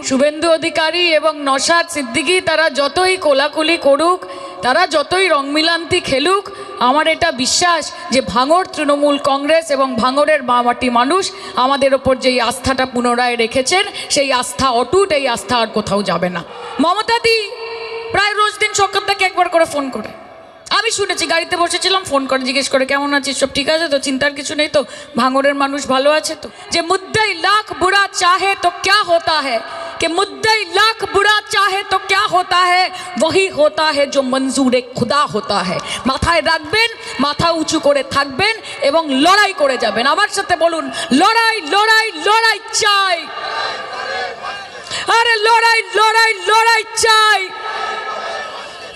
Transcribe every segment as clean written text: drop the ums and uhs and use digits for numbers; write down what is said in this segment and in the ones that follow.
শুভেন্দু অধিকারী এবং নওশাদ সিদ্দিকী তারা যতই কোলাকুলি করুক, তারা যতই রংমিলান্তি খেলুক, আমার এটা বিশ্বাস যে ভাঙড় তৃণমূল কংগ্রেস এবং ভাঙড়ের মাটি মানুষ আমাদের ওপর যেই আস্থাটা পুনরায় রেখেছেন, সেই আস্থা অটুট, এই আস্থা আর কোথাও যাবে না। মমতাদি প্রায় রোজ দিন শওকতদাকে একবার করে ফোন করে, আমি শুনেছি, গাড়িতে বসেছিলাম, ফোন করে জিজ্ঞেস করে কেমন আছিস, সব ঠিক আছে তো, চিন্তার কিছু নেই তো, ভাঙড়ের মানুষ ভালো আছে তো। যে মুদ্দাই লাখ বুরা চাহে তো ক্যা হোতা হ্যায়, कि मुद्दई लाख बुरा चाहे तो क्या होता है, वही होता है जो मंजूर खुदा होता है। মাথায় রাখবেন, মাথা উঁচু করে থাকবেন এবং লড়াই করে যাবেন। আমার সাথে বলুন, লড়াই লড়াই লড়াই চাই, আরে লড়াই লড়াই লড়াই চাই।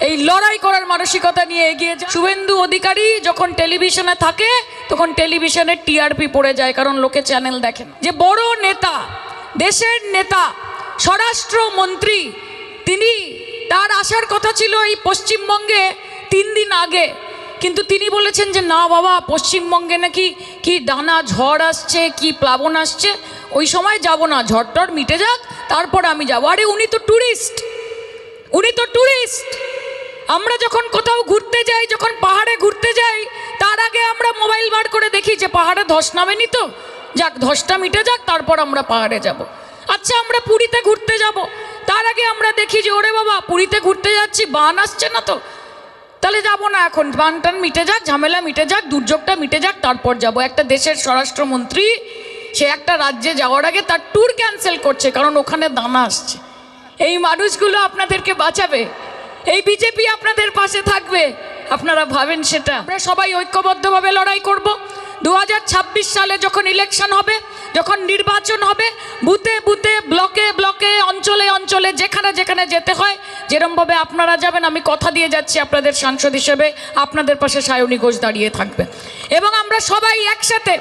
এই লড়াই করার মানসিকতা নিয়ে এগিয়ে যায়। শুভেন্দু অধিকারী যখন টেলিভিশনে থাকে তখন টেলিভিশনের টিআরপি পড়ে যায়, কারণ লোকে চ্যানেল দেখেন। যে বড় নেতা, দেশের নেতা, স্বরাষ্ট্রমন্ত্রী, তিনি, তার আসার কথা ছিল এই পশ্চিমবঙ্গে 3 দিন আগে, কিন্তু তিনি বলেছেন যে না বাবা, পশ্চিমবঙ্গে নাকি কি ডানা ঝড় আসছে, কি প্লাবন আসছে, ওই সময় যাব না, ঝড়টড় মিটে যাক তারপর আমি যাব। আরে উনি তো ট্যুরিস্ট, উনি তো ট্যুরিস্ট। আমরা যখন কোথাও ঘুরতে যাই, যখন পাহাড়ে ঘুরতে যাই, তার আগে আমরা মোবাইল বার করে দেখি যে পাহাড়ে ধস নামেনি তো, যাক ধসটা মিটে যাক তারপর আমরা পাহাড়ে যাব। আচ্ছা, আমরা পুরীতে ঘুরতে যাব, তার আগে আমরা দেখি যে ওরে বাবা, পুরীতে ঘুরতে যাচ্ছি, বান আসছে না তো, তাহলে যাব না, এখন বান টান মিটে যাক, ঝামেলা মিটে যাক, দুর্যোগটা মিটে যাক তারপর যাব। একটা দেশের স্বরাষ্ট্রমন্ত্রী, সে একটা রাজ্যে যাওয়ার আগে তার ট্যুর ক্যান্সেল করছে কারণ ওখানে দানা আসছে। এই মানুষগুলো আপনাদেরকে বাঁচাবে, এই বিজেপি আপনাদের পাশে থাকবে, আপনারা ভাবেন সেটা। আমরা সবাই ঐক্যবদ্ধভাবে লড়াই করব। 2026 সালে যখন ইলেকশন হবে, যখন নির্বাচন হবে, বুথে বুথে, ব্লকে ব্লকে, অঞ্চলে অঞ্চলে, যেখানে যেখানে যেতে হয়, যেরমভাবে আপনারা যাবেন, আমি কথা দিয়ে যাচ্ছি আপনাদের সাংসদ হিসেবে আপনাদের পাশে সায়নী ঘোষ দাঁড়িয়ে থাকবে। এবং আমরা সবাই একসাথে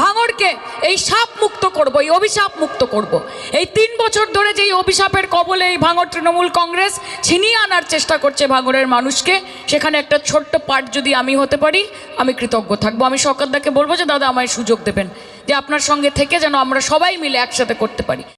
ভাঙড়কে এই সাপ মুক্ত করব, এই অভিশাপ মুক্ত করব। এই 3 বছর ধরে যেই অভিশাপের কবলে এই ভাঙড় তৃণমূল কংগ্রেস ছিনিয়ে আনার চেষ্টা করছে ভাঙড়ের মানুষকে, সেখানে একটা ছোট্ট পার্ট যদি আমি হতে পারি, আমি কৃতজ্ঞ থাকবো। আমি শওকতদাকে বলবো যে দাদা আমায় সুযোগ দেবেন, যে আপনার সঙ্গে থেকে যেন আমরা সবাই মিলে একসাথে করতে পারি।